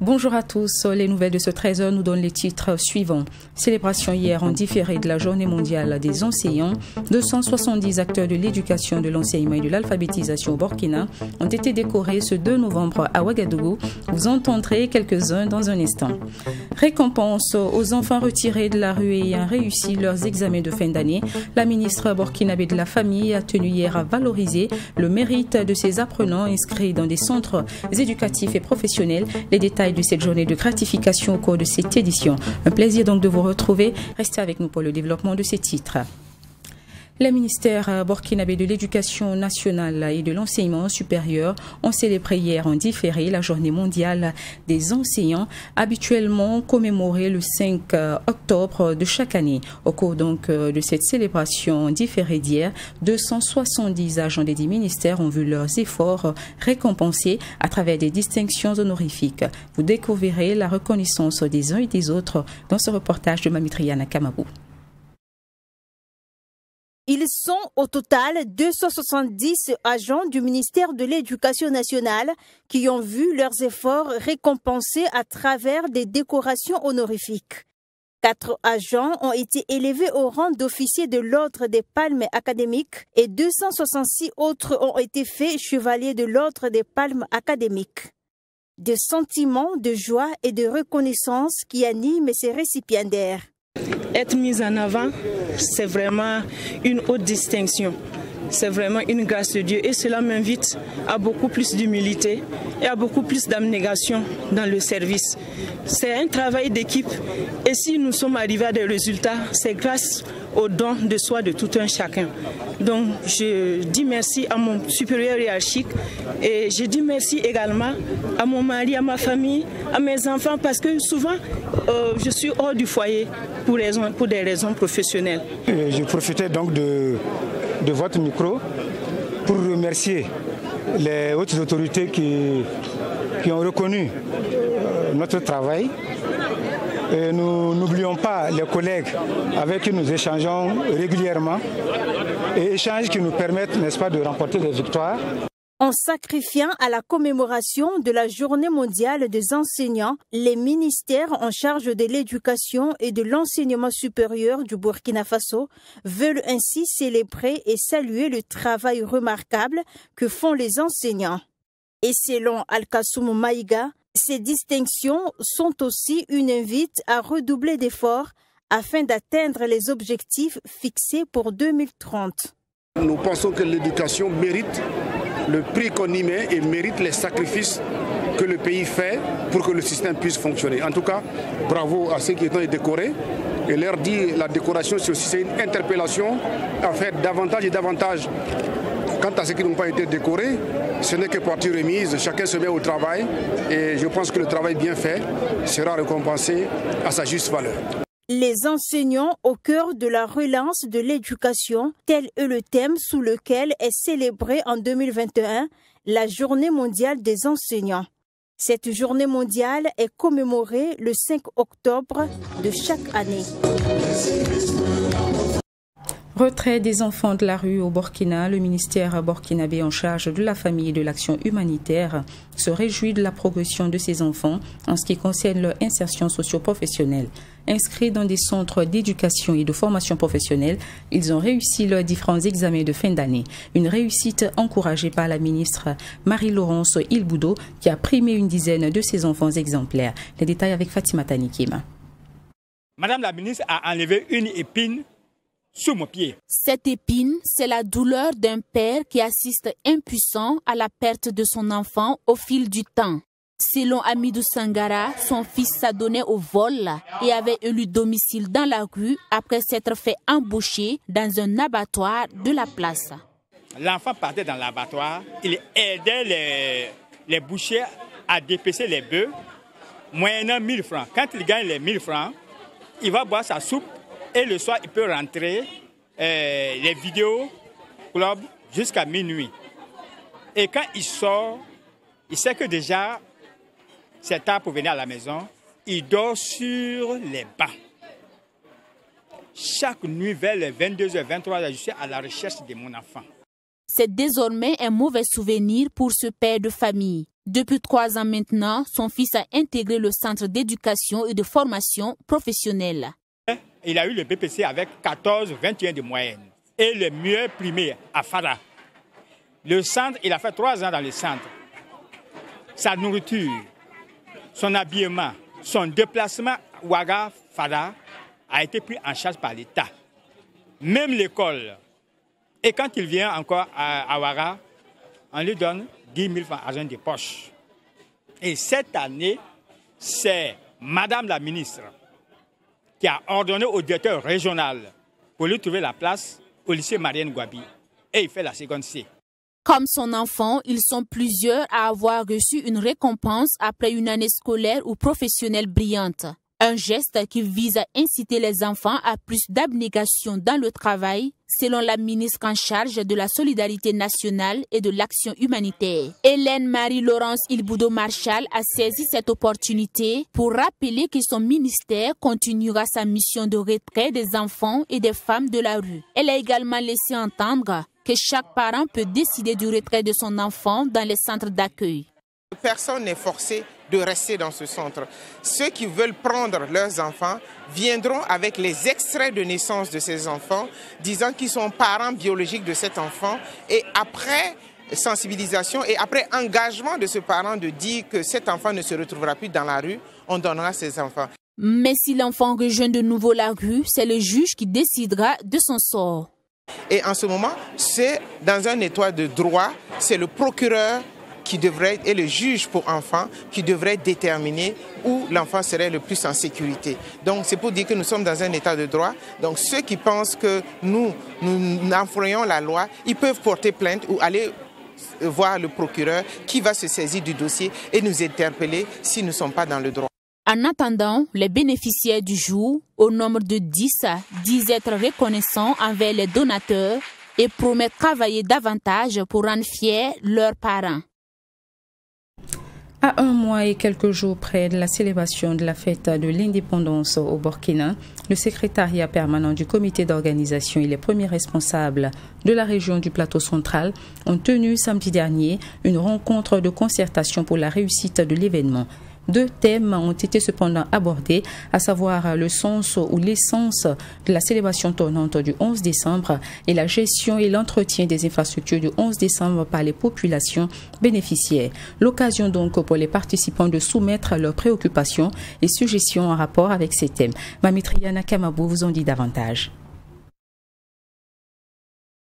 Bonjour à tous, les nouvelles de ce 13h nous donnent les titres suivants. Célébration hier en différé de la journée mondiale des enseignants. 270 acteurs de l'éducation, de l'enseignement et de l'alphabétisation au Burkina ont été décorés ce 2 novembre à Ouagadougou. Vous entendrez quelques-uns dans un instant. Récompense aux enfants retirés de la rue et ayant réussi leurs examens de fin d'année. La ministre burkinabé de la Famille a tenu hier à valoriser le mérite de ces apprenants inscrits dans des centres éducatifs et professionnels. Les détails de cette journée de gratification au cours de cette édition. Un plaisir donc de vous retrouver. Restez avec nous pour le développement de ces titres. Les ministères burkinabés de l'Éducation nationale et de l'enseignement supérieur ont célébré hier en différé la journée mondiale des enseignants, habituellement commémorée le 5 octobre de chaque année. Au cours donc de cette célébration différée d'hier, 270 agents des 10 ministères ont vu leurs efforts récompensés à travers des distinctions honorifiques. Vous découvrirez la reconnaissance des uns et des autres dans ce reportage de Mamitriana Kamabou. Ils sont au total 270 agents du ministère de l'Éducation nationale qui ont vu leurs efforts récompensés à travers des décorations honorifiques. 4 agents ont été élevés au rang d'officiers de l'Ordre des Palmes académiques et 266 autres ont été faits chevaliers de l'Ordre des Palmes académiques. Des sentiments de joie et de reconnaissance qui animent ces récipiendaires. Être mis en avant, c'est vraiment une haute distinction. C'est vraiment une grâce de Dieu et cela m'invite à beaucoup plus d'humilité et à beaucoup plus d'abnégation dans le service. C'est un travail d'équipe et si nous sommes arrivés à des résultats, c'est grâce au don de soi de tout un chacun. Donc je dis merci à mon supérieur hiérarchique et je dis merci également à mon mari, à ma famille, à mes enfants parce que souvent je suis hors du foyer pour des raisons professionnelles. Je profitais donc de votre micro pour remercier les hautes autorités qui ont reconnu notre travail. Et nous n'oublions pas les collègues avec qui nous échangeons régulièrement et échanges qui nous permettent, n'est-ce pas, de remporter des victoires. En sacrifiant à la commémoration de la Journée mondiale des enseignants, les ministères en charge de l'éducation et de l'enseignement supérieur du Burkina Faso veulent ainsi célébrer et saluer le travail remarquable que font les enseignants. Et selon Al-Kassoum Maïga, ces distinctions sont aussi une invite à redoubler d'efforts afin d'atteindre les objectifs fixés pour 2030. Nous pensons que l'éducation mérite le prix qu'on y met et mérite les sacrifices que le pays fait pour que le système puisse fonctionner. En tout cas, bravo à ceux qui ont été décorés. Et leur dit la décoration, c'est aussi une interpellation à faire davantage et davantage. Quant à ceux qui n'ont pas été décorés, ce n'est que partie remise, chacun se met au travail et je pense que le travail bien fait sera récompensé à sa juste valeur. Les enseignants au cœur de la relance de l'éducation, tel est le thème sous lequel est célébrée en 2021 la Journée mondiale des enseignants. Cette journée mondiale est commémorée le 5 octobre de chaque année. Retrait des enfants de la rue au Burkina, le ministère burkinabé en charge de la famille et de l'action humanitaire se réjouit de la progression de ces enfants en ce qui concerne leur insertion socio-professionnelle. Inscrits dans des centres d'éducation et de formation professionnelle, ils ont réussi leurs différents examens de fin d'année. Une réussite encouragée par la ministre Marie-Laurence Ilboudo qui a primé une dizaine de ces enfants exemplaires. Les détails avec Fatima Tanikima. Madame la ministre a enlevé une épine sous mon pied. Cette épine, c'est la douleur d'un père qui assiste impuissant à la perte de son enfant au fil du temps. Selon Amidou Sangara, son fils s'adonnait au vol et avait élu domicile dans la rue après s'être fait embaucher dans un abattoir de la place. L'enfant partait dans l'abattoir, il aidait les bouchers à dépecer les bœufs, moyennant 1000 francs. Quand il gagne les 1000 francs, il va boire sa soupe et le soir, il peut rentrer les vidéos club jusqu'à minuit. Et quand il sort, il sait que déjà, c'est tard pour venir à la maison. Il dort sur les bancs. Chaque nuit, vers les 22h, 23h, je suis à la recherche de mon enfant. C'est désormais un mauvais souvenir pour ce père de famille. Depuis 3 ans maintenant, son fils a intégré le centre d'éducation et de formation professionnelle. Il a eu le BPC avec 14,21 de moyenne et le mieux primé à Fada. Le centre, il a fait 3 ans dans le centre. Sa nourriture, son habillement, son déplacement Ouaga-Fada a été pris en charge par l'État. Même l'école. Et quand il vient encore à Ouaga, on lui donne 10 000 francs argent de poche. Et cette année, c'est Madame la ministre qui a ordonné au directeur régional pour lui trouver la place au lycée Marianne Gouabi. Et il fait la seconde C. Comme son enfant, ils sont plusieurs à avoir reçu une récompense après une année scolaire ou professionnelle brillante. Un geste qui vise à inciter les enfants à plus d'abnégation dans le travail, selon la ministre en charge de la solidarité nationale et de l'action humanitaire. Hélène Marie-Laurence Ilboudo-Marchal a saisi cette opportunité pour rappeler que son ministère continuera sa mission de retrait des enfants et des femmes de la rue. Elle a également laissé entendre que chaque parent peut décider du retrait de son enfant dans les centres d'accueil. Personne n'est forcé de rester dans ce centre. Ceux qui veulent prendre leurs enfants viendront avec les extraits de naissance de ces enfants, disant qu'ils sont parents biologiques de cet enfant. Et après sensibilisation et après engagement de ce parent de dire que cet enfant ne se retrouvera plus dans la rue, on donnera ces enfants. Mais si l'enfant rejoint de nouveau la rue, c'est le juge qui décidera de son sort. Et en ce moment, c'est dans un état de droit, c'est le procureur qui devrait, et le juge pour enfants qui devrait déterminer où l'enfant serait le plus en sécurité. Donc c'est pour dire que nous sommes dans un état de droit. Donc ceux qui pensent que nous enfreignons la loi, ils peuvent porter plainte ou aller voir le procureur qui va se saisir du dossier et nous interpeller si nous ne sommes pas dans le droit. En attendant, les bénéficiaires du jour, au nombre de 10, disent être reconnaissants envers les donateurs et promettent travailler davantage pour rendre fiers leurs parents. À 1 mois et quelques jours près de la célébration de la fête de l'indépendance au Burkina, le secrétariat permanent du comité d'organisation et les premiers responsables de la région du plateau central ont tenu samedi dernier une rencontre de concertation pour la réussite de l'événement. 2 thèmes ont été cependant abordés, à savoir le sens ou l'essence de la célébration tournante du 11 décembre et la gestion et l'entretien des infrastructures du 11 décembre par les populations bénéficiaires. L'occasion donc pour les participants de soumettre leurs préoccupations et suggestions en rapport avec ces thèmes. Mamitriana Kamabou vous en dit davantage.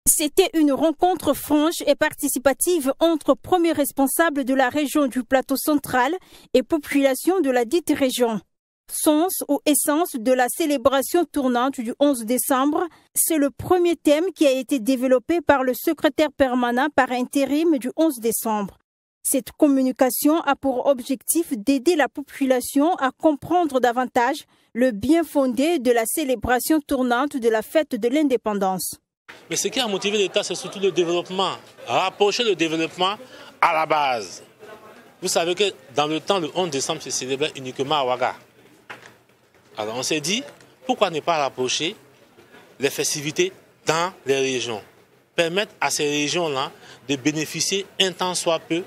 C'était une rencontre franche et participative entre premiers responsables de la région du plateau central et population de la dite région. Sens ou essence de la célébration tournante du 11 décembre, c'est le premier thème qui a été développé par le secrétaire permanent par intérim du 11 décembre. Cette communication a pour objectif d'aider la population à comprendre davantage le bien fondé de la célébration tournante de la fête de l'indépendance. Mais ce qui a motivé l'État, c'est surtout le développement, rapprocher le développement à la base. Vous savez que dans le temps, le 11 décembre se célébrait uniquement à Ouaga. Alors on s'est dit, pourquoi ne pas rapprocher les festivités dans les régions? Permettre à ces régions-là de bénéficier un temps soit peu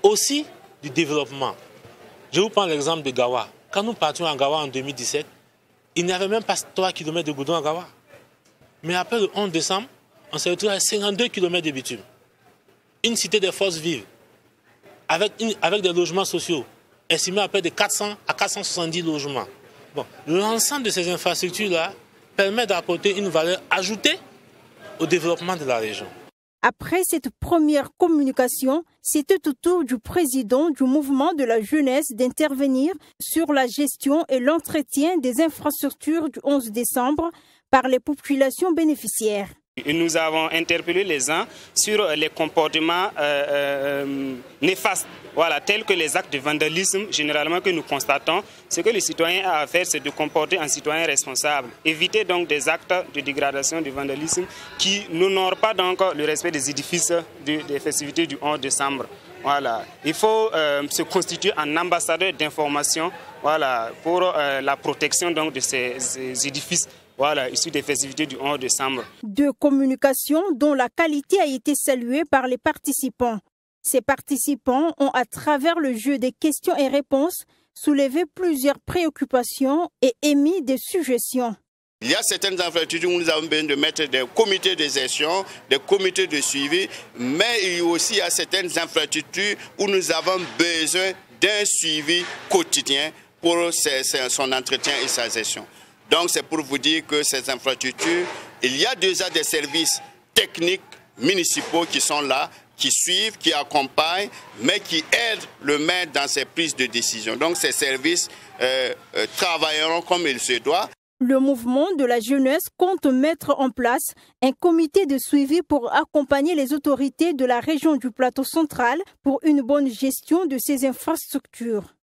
aussi du développement. Je vous prends l'exemple de Gawa. Quand nous partions à Gawa en 2017, il n'y avait même pas 3 km de goudron à Gawa. Mais après le 11 décembre, on s'est retrouvé à 52 km de bitume. Une cité des forces vives, avec des logements sociaux, estimés à près de 400 à 470 logements. Bon, l'ensemble de ces infrastructures-là permet d'apporter une valeur ajoutée au développement de la région. Après cette première communication, c'était au tour du président du mouvement de la jeunesse d'intervenir sur la gestion et l'entretien des infrastructures du 11 décembre par les populations bénéficiaires. Nous avons interpellé les gens sur les comportements néfastes, tels que les actes de vandalisme. Généralement que nous constatons, ce que le citoyen a à faire, c'est de comporter un citoyen responsable. Éviter donc des actes de dégradation, de vandalisme qui n'honorent pas donc le respect des édifices des festivités du 11 décembre. Il faut se constituer en ambassadeur d'information pour la protection donc de ces édifices. Issus des festivités du 11 décembre. De communication dont la qualité a été saluée par les participants. Ces participants ont, à travers le jeu des questions et réponses, soulevé plusieurs préoccupations et émis des suggestions. Il y a certaines infrastructures où nous avons besoin de mettre des comités de gestion, des comités de suivi, mais il y a aussi certaines infrastructures où nous avons besoin d'un suivi quotidien pour son entretien et sa gestion. Donc c'est pour vous dire que ces infrastructures, il y a déjà des services techniques municipaux qui sont là, qui suivent, qui accompagnent, mais qui aident le maire dans ses prises de décision. Donc ces services travailleront comme il se doit. Le mouvement de la jeunesse compte mettre en place un comité de suivi pour accompagner les autorités de la région du Plateau central pour une bonne gestion de ces infrastructures.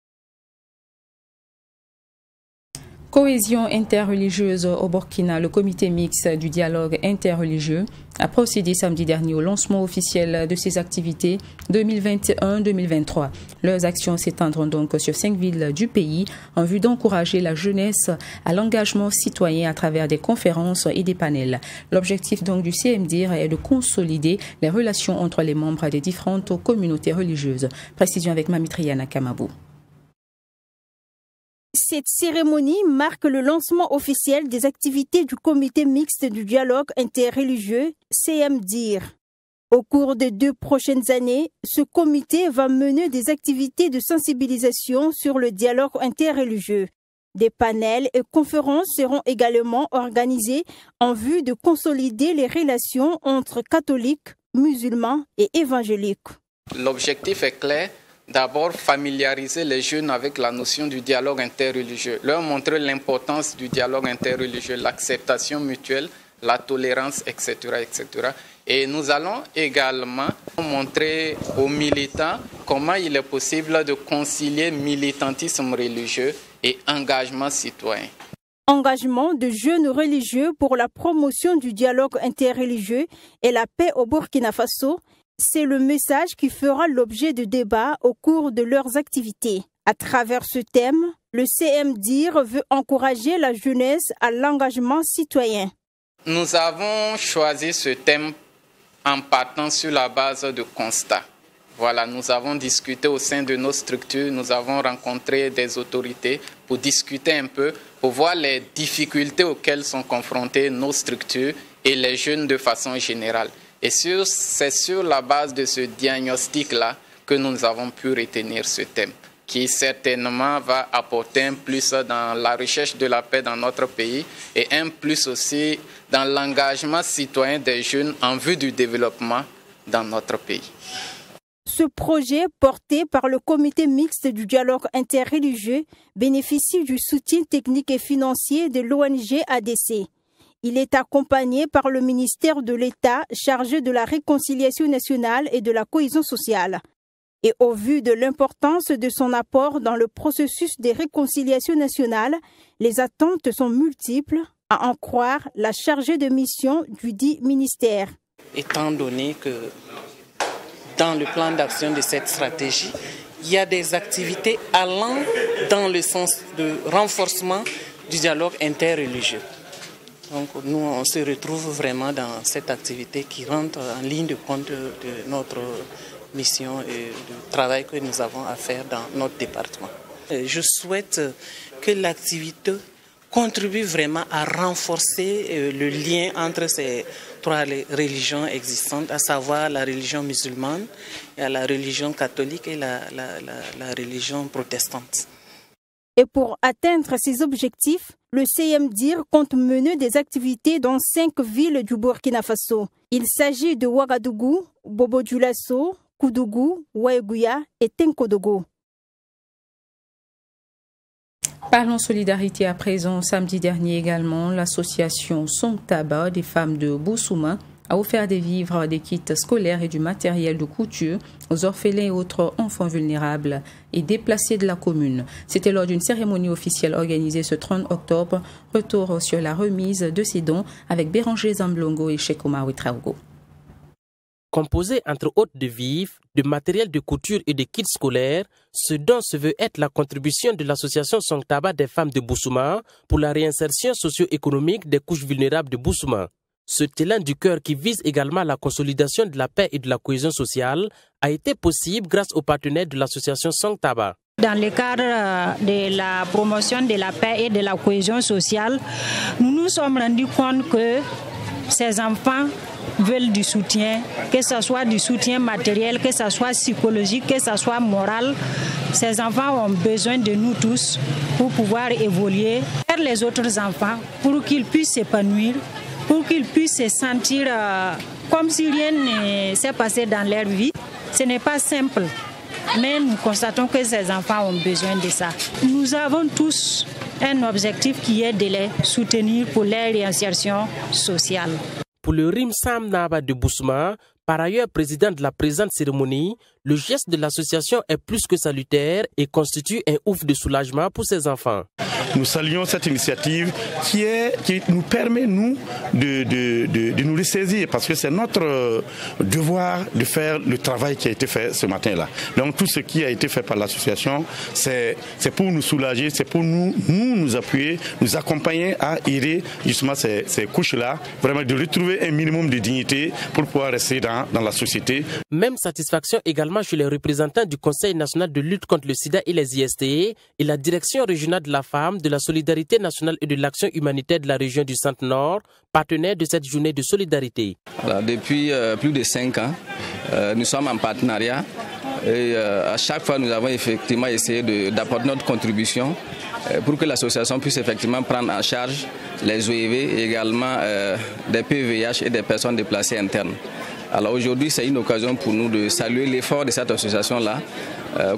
Cohésion interreligieuse au Burkina, le comité mixte du dialogue interreligieux a procédé samedi dernier au lancement officiel de ses activités 2021-2023. Leurs actions s'étendront donc sur 5 villes du pays en vue d'encourager la jeunesse à l'engagement citoyen à travers des conférences et des panels. L'objectif donc du CMDIR est de consolider les relations entre les membres des différentes communautés religieuses. Précision avec Mamitriana Kamabou. Cette cérémonie marque le lancement officiel des activités du comité mixte du dialogue interreligieux CMDIR. Au cours des 2 prochaines années, ce comité va mener des activités de sensibilisation sur le dialogue interreligieux. Des panels et conférences seront également organisés en vue de consolider les relations entre catholiques, musulmans et évangéliques. L'objectif est clair. D'abord, familiariser les jeunes avec la notion du dialogue interreligieux, leur montrer l'importance du dialogue interreligieux, l'acceptation mutuelle, la tolérance, etc., etc. Et nous allons également montrer aux militants comment il est possible de concilier militantisme religieux et engagement citoyen. Engagement de jeunes religieux pour la promotion du dialogue interreligieux et la paix au Burkina Faso. C'est le message qui fera l'objet de débats au cours de leurs activités. À travers ce thème, le CMDIR veut encourager la jeunesse à l'engagement citoyen. Nous avons choisi ce thème en partant sur la base de constats. Nous avons discuté au sein de nos structures, nous avons rencontré des autorités pour discuter un peu, pour voir les difficultés auxquelles sont confrontées nos structures et les jeunes de façon générale. Et c'est sur la base de ce diagnostic-là que nous avons pu retenir ce thème, qui certainement va apporter un plus dans la recherche de la paix dans notre pays et un plus aussi dans l'engagement citoyen des jeunes en vue du développement dans notre pays. Ce projet, porté par le comité mixte du dialogue interreligieux, bénéficie du soutien technique et financier de l'ONG ADC. Il est accompagné par le ministère de l'État chargé de la réconciliation nationale et de la cohésion sociale. Et au vu de l'importance de son apport dans le processus de réconciliation nationale, les attentes sont multiples, à en croire la chargée de mission du dit ministère. Étant donné que dans le plan d'action de cette stratégie, il y a des activités allant dans le sens de renforcement du dialogue interreligieux. Donc nous, on se retrouve vraiment dans cette activité qui rentre en ligne de compte de notre mission et du travail que nous avons à faire dans notre département. Je souhaite que l'activité contribue vraiment à renforcer le lien entre ces 3 religions existantes, à savoir la religion musulmane, la religion catholique et la religion protestante. Et pour atteindre ces objectifs, le CMDIR compte mener des activités dans 5 villes du Burkina Faso. Il s'agit de Ouagadougou, Bobo-Dioulasso, Koudougou, Ouaïgouya et Tenkodogo. Parlons solidarité à présent. Samedi dernier également, l'association Songtaba des femmes de Boussouma a offert des vivres, des kits scolaires et du matériel de couture aux orphelins et autres enfants vulnérables et déplacés de la commune. C'était lors d'une cérémonie officielle organisée ce 30 octobre. Retour sur la remise de ces dons avec Béranger Zamblongo et Cheikh Omar Ouetraogo. Composé entre autres de vivres, de matériel de couture et de kits scolaires, ce don se veut être la contribution de l'association Songtaba des femmes de Boussouma pour la réinsertion socio-économique des couches vulnérables de Boussouma. Ce élan du cœur qui vise également la consolidation de la paix et de la cohésion sociale a été possible grâce aux partenaires de l'association Songtaba. Dans le cadre de la promotion de la paix et de la cohésion sociale, nous nous sommes rendus compte que ces enfants veulent du soutien, que ce soit du soutien matériel, que ce soit psychologique, que ce soit moral. Ces enfants ont besoin de nous tous pour pouvoir évoluer vers les autres enfants, pour qu'ils puissent s'épanouir, pour qu'ils puissent se sentir comme si rien ne s'est passé dans leur vie. Ce n'est pas simple, mais nous constatons que ces enfants ont besoin de ça. Nous avons tous un objectif qui est de les soutenir pour leur réinsertion sociale. Pour le Rimsam Naba de Boussouma, par ailleurs président de la présente cérémonie, le geste de l'association est plus que salutaire et constitue un ouf de soulagement pour ces enfants. Nous saluons cette initiative qui nous permet, nous, de nous ressaisir parce que c'est notre devoir de faire le travail qui a été fait ce matin-là. Donc tout ce qui a été fait par l'association, c'est pour nous soulager, c'est pour nous appuyer, nous accompagner à aider justement ces couches-là, vraiment de retrouver un minimum de dignité pour pouvoir rester dans la société. Même satisfaction également chez les représentants du Conseil national de lutte contre le sida et les IST et la direction régionale de la femme, de la solidarité nationale et de l'action humanitaire de la région du Centre-Nord, partenaire de cette journée de solidarité. Alors, depuis plus de 5 ans, nous sommes en partenariat et à chaque fois nous avons effectivement essayé d'apporter notre contribution pour que l'association puisse effectivement prendre en charge les OEV et également des PVH et des personnes déplacées internes. Alors aujourd'hui, c'est une occasion pour nous de saluer l'effort de cette association-là.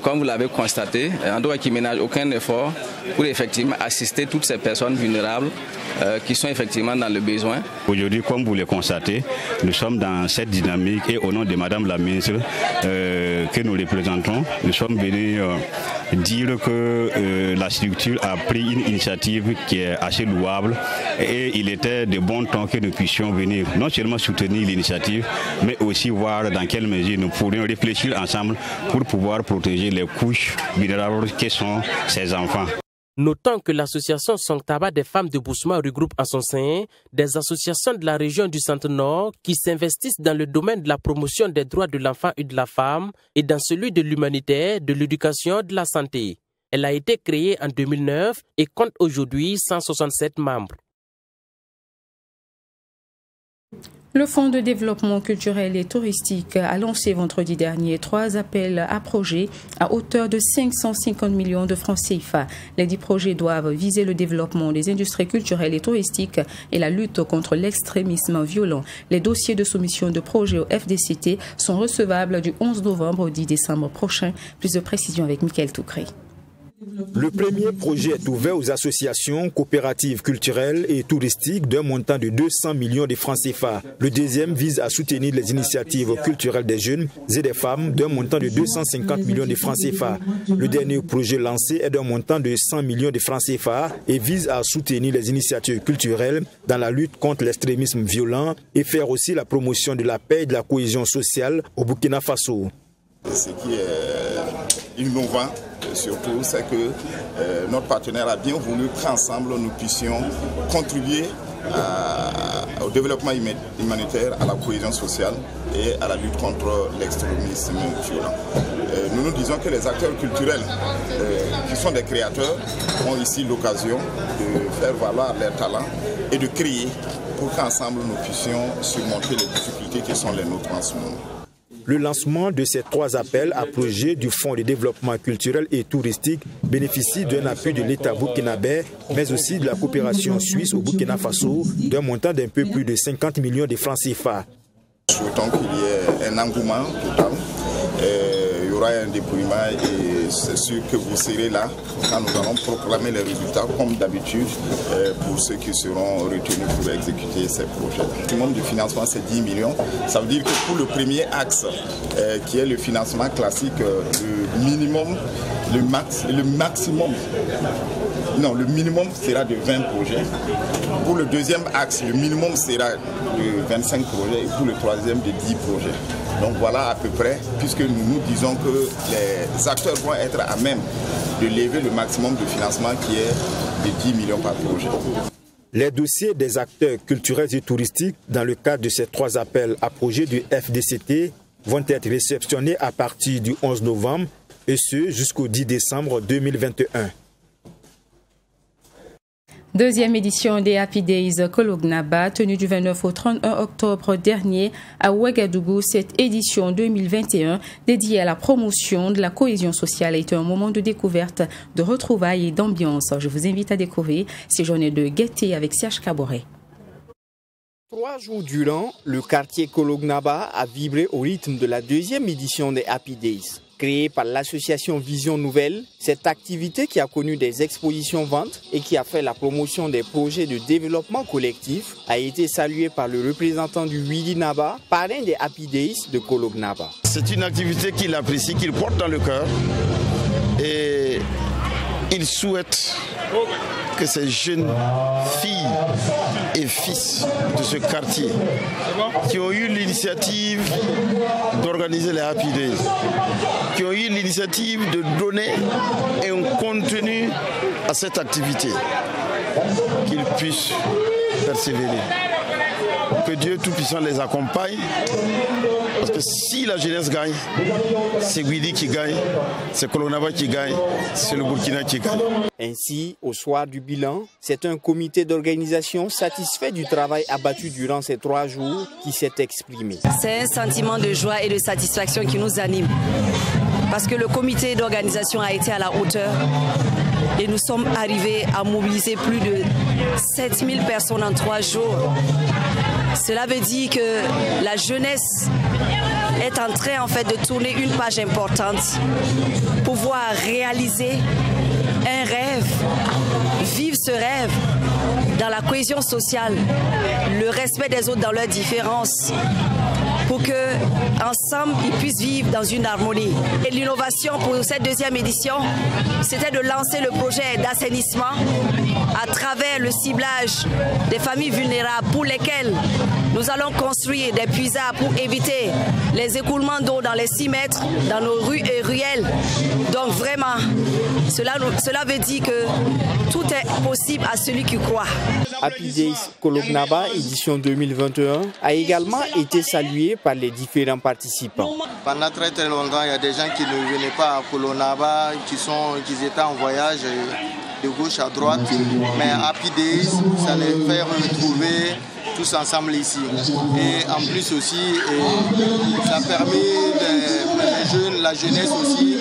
Comme vous l'avez constaté, en tout cas qui ne ménage aucun effort pour effectivement assister toutes ces personnes vulnérables qui sont effectivement dans le besoin. Aujourd'hui, comme vous le constatez, nous sommes dans cette dynamique et au nom de Madame la ministre que nous représentons, nous sommes venus dire que la structure a pris une initiative qui est assez louable et il était de bon temps que nous puissions venir non seulement soutenir l'initiative, mais aussi voir dans quelle mesure nous pourrions réfléchir ensemble pour pouvoir protéger les couches vulnérables que sont ces enfants. Notons que l'association Songtaba des femmes de Boussouma regroupe en son sein des associations de la région du Centre-Nord qui s'investissent dans le domaine de la promotion des droits de l'enfant et de la femme et dans celui de l'humanitaire, de l'éducation, de la santé. Elle a été créée en 2009 et compte aujourd'hui 167 membres. Le Fonds de développement culturel et touristique a lancé vendredi dernier 3 appels à projets à hauteur de 550 millions de francs CFA. Les 10 projets doivent viser le développement des industries culturelles et touristiques et la lutte contre l'extrémisme violent. Les dossiers de soumission de projets au FDCT sont recevables du 11 novembre au 10 décembre prochain. Plus de précisions avec Michael Toukré. Le premier projet est ouvert aux associations coopératives culturelles et touristiques d'un montant de 200 millions de francs CFA. Le deuxième vise à soutenir les initiatives culturelles des jeunes et des femmes d'un montant de 250 millions de francs CFA. Le dernier projet lancé est d'un montant de 100 millions de francs CFA et vise à soutenir les initiatives culturelles dans la lutte contre l'extrémisme violent et faire aussi la promotion de la paix et de la cohésion sociale au Burkina Faso. Ce qui est innovant, surtout, c'est que notre partenaire a bien voulu qu'ensemble nous puissions contribuer au développement humanitaire, à la cohésion sociale et à la lutte contre l'extrémisme violent. Nous nous disons que les acteurs culturels qui sont des créateurs ont ici l'occasion de faire valoir leurs talents et de créer pour qu'ensemble nous puissions surmonter les difficultés qui sont les nôtres en ce moment. Le lancement de ces 3 appels à projets du Fonds de développement culturel et touristique bénéficie d'un appui de l'État burkinabé, mais aussi de la coopération suisse au Burkina Faso d'un montant d'un peu plus de 50 millions de francs CFA. Souhaitons qu'il y ait un engouement total. Il y aura un dépouillement et c'est sûr que vous serez là quand nous allons proclamer les résultats comme d'habitude pour ceux qui seront retenus pour exécuter ces projets. Le nombre de financement c'est 10 millions. Ça veut dire que pour le premier axe qui est le financement classique, le minimum sera de 20 projets. Pour le deuxième axe, le minimum sera de 25 projets et pour le troisième de 10 projets. Donc voilà à peu près, puisque nous disons que les acteurs vont être à même de lever le maximum de financement qui est de 10 millions par projet. Les dossiers des acteurs culturels et touristiques dans le cadre de ces 3 appels à projets du FDCT vont être réceptionnés à partir du 11 novembre et ce jusqu'au 10 décembre 2021. Deuxième édition des Happy Days Kolognaba, tenue du 29 au 31 octobre dernier à Ouagadougou. Cette édition 2021, dédiée à la promotion de la cohésion sociale, a été un moment de découverte, de retrouvailles et d'ambiance. Je vous invite à découvrir ces journées de gaieté avec Serge Caboret. 3 jours durant, le quartier Kolognaba a vibré au rythme de la deuxième édition des Happy Days. Créée par l'association Vision Nouvelle, cette activité qui a connu des expositions-ventes et qui a fait la promotion des projets de développement collectif a été saluée par le représentant du Widi Naba, parrain des Happy Days de Kolognaba. C'est une activité qu'il apprécie, qu'il porte dans le cœur et il souhaite que ces jeunes filles et fils de ce quartier qui ont eu l'initiative d'organiser les Happy Days, qui ont eu l'initiative de donner un contenu à cette activité, qu'ils puissent persévérer. Que Dieu Tout-Puissant les accompagne, parce que si la jeunesse gagne, c'est Widi qui gagne, c'est Kolognaba qui gagne, c'est le Burkina qui gagne. Ainsi, au soir du bilan, c'est un comité d'organisation satisfait du travail abattu durant ces 3 jours qui s'est exprimé. C'est un sentiment de joie et de satisfaction qui nous anime, parce que le comité d'organisation a été à la hauteur et nous sommes arrivés à mobiliser plus de 7000 personnes en 3 jours. Cela veut dire que la jeunesse est en train de tourner une page importante, pouvoir réaliser un rêve, vivre ce rêve dans la cohésion sociale, le respect des autres dans leurs différences, pour que ensemble ils puissent vivre dans une harmonie. Et l'innovation pour cette deuxième édition, c'était de lancer le projet d'assainissement à travers le ciblage des familles vulnérables pour lesquelles nous allons construire des puisards pour éviter les écoulements d'eau dans les 6 mètres, dans nos rues et ruelles. Donc vraiment, cela veut dire que tout est possible à celui qui croit. Happy Days Kolognaba, édition 2021, a également été salué par les différents participants. Pendant très longtemps, il y a des gens qui ne venaient pas à Kolognaba, qui étaient en voyage de gauche à droite. Mais Happy Days, ça les fait retrouver tous ensemble ici. Et en plus aussi, ça permet les jeunes, la jeunesse aussi,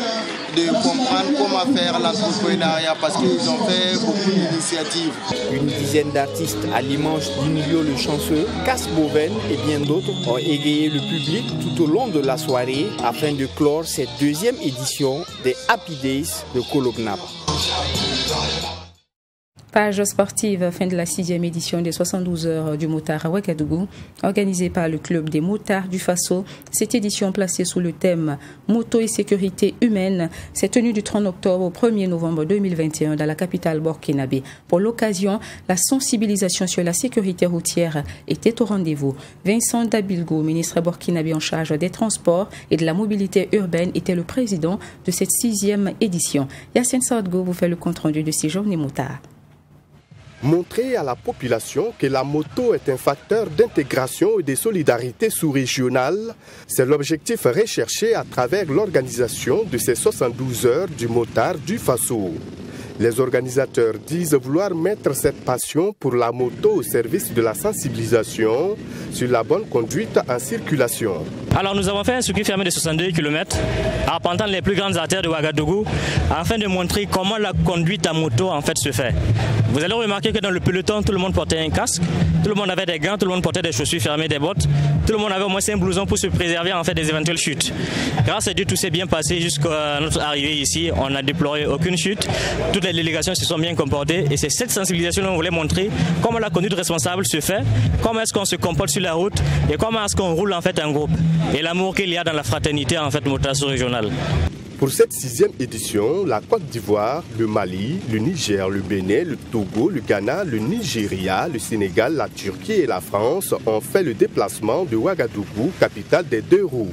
de comprendre comment faire l'entrepreneuriat parce qu'ils ont fait beaucoup d'initiatives. Une dizaine d'artistes à l'image d'Emilio le Chanceux, Casse Boven et bien d'autres ont égayé le public tout au long de la soirée afin de clore cette deuxième édition des Happy Days de Kolognaba. Page sportive, fin de la 6e édition des 72 heures du motard à Ouagadougou, organisée par le club des motards du Faso. Cette édition placée sous le thème Moto et sécurité humaine s'est tenue du 30 octobre au 1er novembre 2021 dans la capitale burkinabé. Pour l'occasion, la sensibilisation sur la sécurité routière était au rendez-vous. Vincent Dabilgo, ministre burkinabé en charge des transports et de la mobilité urbaine, était le président de cette 6e édition. Yassine Saadgo vous fait le compte-rendu de ces journées motards. Montrer à la population que la moto est un facteur d'intégration et de solidarité sous-régionale, c'est l'objectif recherché à travers l'organisation de ces 72 heures du motard du Faso. Les organisateurs disent vouloir mettre cette passion pour la moto au service de la sensibilisation sur la bonne conduite en circulation. Alors nous avons fait un circuit fermé de 62 km arpentant les plus grandes artères de Ouagadougou afin de montrer comment la conduite à moto en fait se fait. Vous allez remarquer que dans le peloton, tout le monde portait un casque, tout le monde avait des gants, tout le monde portait des chaussures fermées, des bottes. tout le monde avait au moins un blouson pour se préserver en fait des éventuelles chutes. Grâce à Dieu, tout s'est bien passé jusqu'à notre arrivée ici. On n'a déploré aucune chute. Toutes les délégations se sont bien comportées et c'est cette sensibilisation qu'on voulait montrer comment la conduite responsable se fait, comment est-ce qu'on se comporte sur la route et comment est-ce qu'on roule en fait en groupe et l'amour qu'il y a dans la fraternité en fait motards régionale. Pour cette 6e édition, la Côte d'Ivoire, le Mali, le Niger, le Bénin, le Togo, le Ghana, le Nigeria, le Sénégal, la Turquie et la France ont fait le déplacement de Ouagadougou, capitale des 2 roues.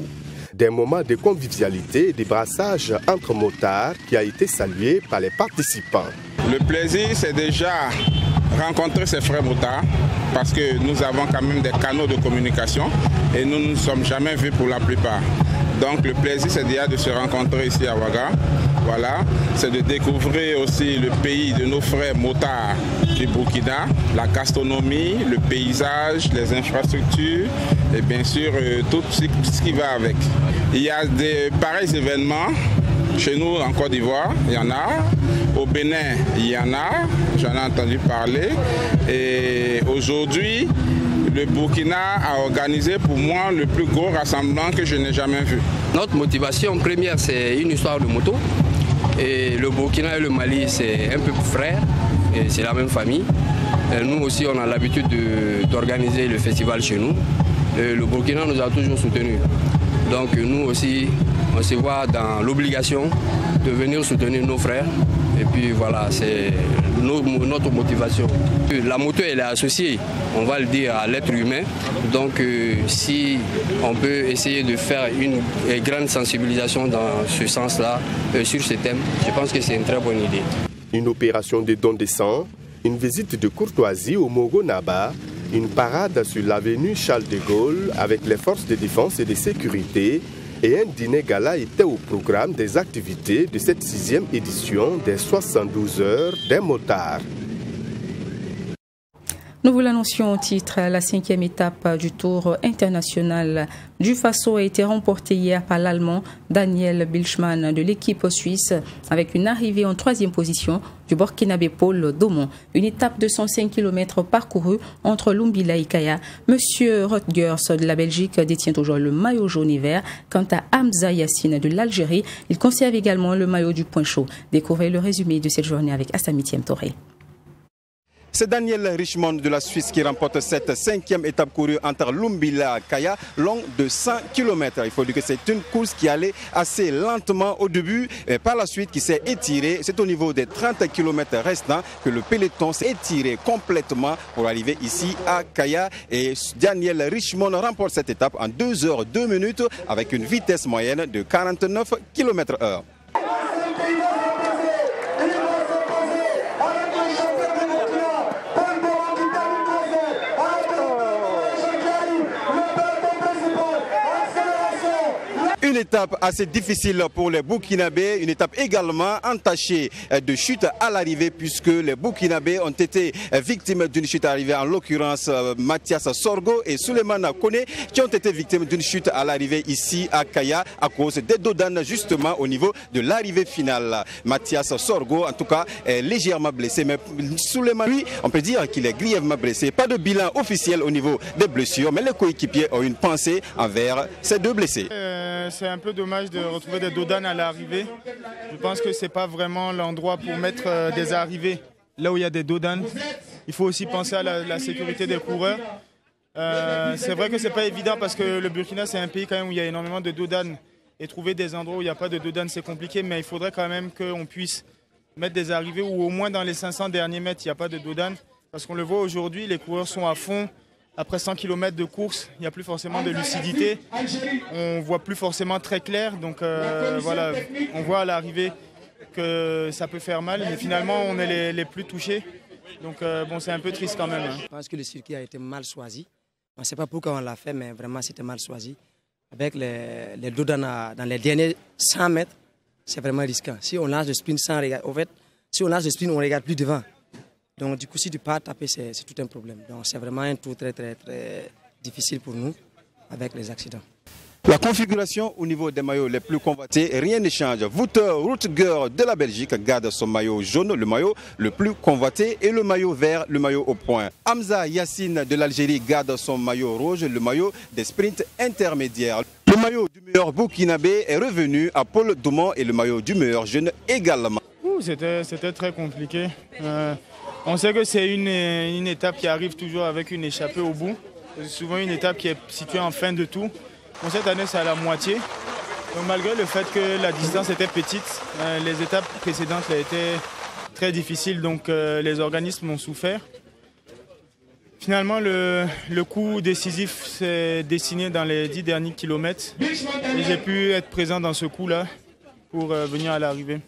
Des moments de convivialité et de brassage entre motards qui a été salué par les participants. Le plaisir, c'est déjà rencontrer ses frères motards parce que nous avons quand même des canaux de communication et nous ne nous sommes jamais vus pour la plupart. Donc le plaisir, c'est déjà de se rencontrer ici à Ouaga. Voilà, c'est de découvrir aussi le pays de nos frères motards du Burkina, la gastronomie, le paysage, les infrastructures et bien sûr tout ce qui va avec. Il y a des pareils événements chez nous en Côte d'Ivoire, il y en a. Au Bénin, il y en a, j'en ai entendu parler. Et aujourd'hui, le Burkina a organisé pour moi le plus gros rassemblement que je n'ai jamais vu. Notre motivation première, c'est une histoire de moto. Et le Burkina et le Mali, c'est un peu frère, et c'est la même famille. Et nous aussi, on a l'habitude d'organiser le festival chez nous. Et le Burkina nous a toujours soutenus. Donc nous aussi, on se voit dans l'obligation de venir soutenir nos frères. Et puis voilà, c'est notre motivation. La moto, elle est associée, on va le dire, à l'être humain. Donc si on peut essayer de faire une grande sensibilisation dans ce sens-là, sur ce thème, je pense que c'est une très bonne idée. Une opération de don de sang, une visite de courtoisie au Mogo Naba, une parade sur l'avenue Charles de Gaulle avec les forces de défense et de sécurité, et un dîner gala était au programme des activités de cette 6e édition des 72 heures des motards. Nous vous l'annoncions au titre, la 5e étape du Tour international du Faso a été remportée hier par l'Allemand Daniel Bilschmann de l'équipe suisse avec une arrivée en 3e position du Burkinabé Paul Daumont. Une étape de 105 km parcourue entre Lumbila et Kaya. Monsieur Rutgers de la Belgique détient toujours le maillot jaune et vert. Quant à Hamza Yassine de l'Algérie, il conserve également le maillot du point chaud. Découvrez le résumé de cette journée avec Assami Touré. C'est Daniel Richmond de la Suisse qui remporte cette 5e étape courue entre Lumbila et Kaya, long de 100 km. Il faut dire que c'est une course qui allait assez lentement au début, et par la suite qui s'est étirée. C'est au niveau des 30 km restants que le peloton s'est étiré complètement pour arriver ici à Kaya. Et Daniel Richmond remporte cette étape en 2 h 2 minutes avec une vitesse moyenne de 49 km/h. Une étape assez difficile pour les Burkinabés, une étape également entachée de chutes à l'arrivée puisque les Burkinabés ont été victimes d'une chute à l'arrivée, en l'occurrence Mathias Sorgo et Souleymane Kone qui ont été victimes d'une chute à l'arrivée ici à Kaya à cause des dodanes justement au niveau de l'arrivée finale. Mathias Sorgo en tout cas est légèrement blessé, mais Souleymane lui on peut dire qu'il est grièvement blessé. Pas de bilan officiel au niveau des blessures, mais les coéquipiers ont une pensée envers ces 2 blessés. C'est un peu dommage de retrouver des dodanes à l'arrivée. Je pense que ce n'est pas vraiment l'endroit pour mettre des arrivées là où il y a des dodanes. Il faut aussi penser à la sécurité des coureurs. C'est vrai que ce n'est pas évident parce que le Burkina, c'est un pays quand même où il y a énormément de dodanes. Et trouver des endroits où il n'y a pas de dodanes, c'est compliqué. Mais il faudrait quand même qu'on puisse mettre des arrivées où au moins dans les 500 derniers mètres, il n'y a pas de dodanes. Parce qu'on le voit aujourd'hui, les coureurs sont à fond. Après 100 km de course, il n'y a plus forcément de lucidité. On ne voit plus forcément très clair. Donc voilà, on voit à l'arrivée que ça peut faire mal. Mais finalement, on est les plus touchés. Donc bon, c'est un peu triste quand même. Hein. Je pense que le circuit a été mal choisi. On ne sait pas pourquoi on l'a fait, mais vraiment, c'était mal choisi. Avec les dodanes dans les derniers 100 mètres, c'est vraiment risquant. Si on lance le sprint sans regarder, en fait, si on lance le sprint, on ne regarde plus devant. Donc du coup, si tu pars taper, c'est tout un problème. Donc c'est vraiment un tour très difficile pour nous avec les accidents. La configuration au niveau des maillots les plus convoités, rien ne change. Wouter Routger de la Belgique garde son maillot jaune, le maillot le plus convoité, et le maillot vert, le maillot au point. Hamza Yassine de l'Algérie garde son maillot rouge, le maillot des sprints intermédiaires. Le maillot du meilleur burkinabé est revenu à Paul Doumont et le maillot du meilleur jeune également. C'était très compliqué. On sait que c'est une étape qui arrive toujours avec une échappée au bout. C'est souvent une étape qui est située en fin de tour. Bon, cette année, c'est à la moitié. Donc, malgré le fait que la distance était petite, les étapes précédentes étaient très difficiles, donc les organismes ont souffert. Finalement, le coup décisif s'est dessiné dans les 10 derniers kilomètres. Et j'ai pu être présent dans ce coup-là pour venir à l'arrivée.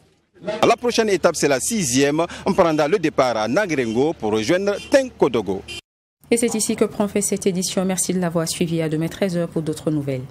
La prochaine étape, c'est la 6e. On prendra le départ à Nagrengo pour rejoindre Tenkodogo. Et c'est ici que prend fin cette édition. Merci de l'avoir suivi. À demain 13h pour d'autres nouvelles.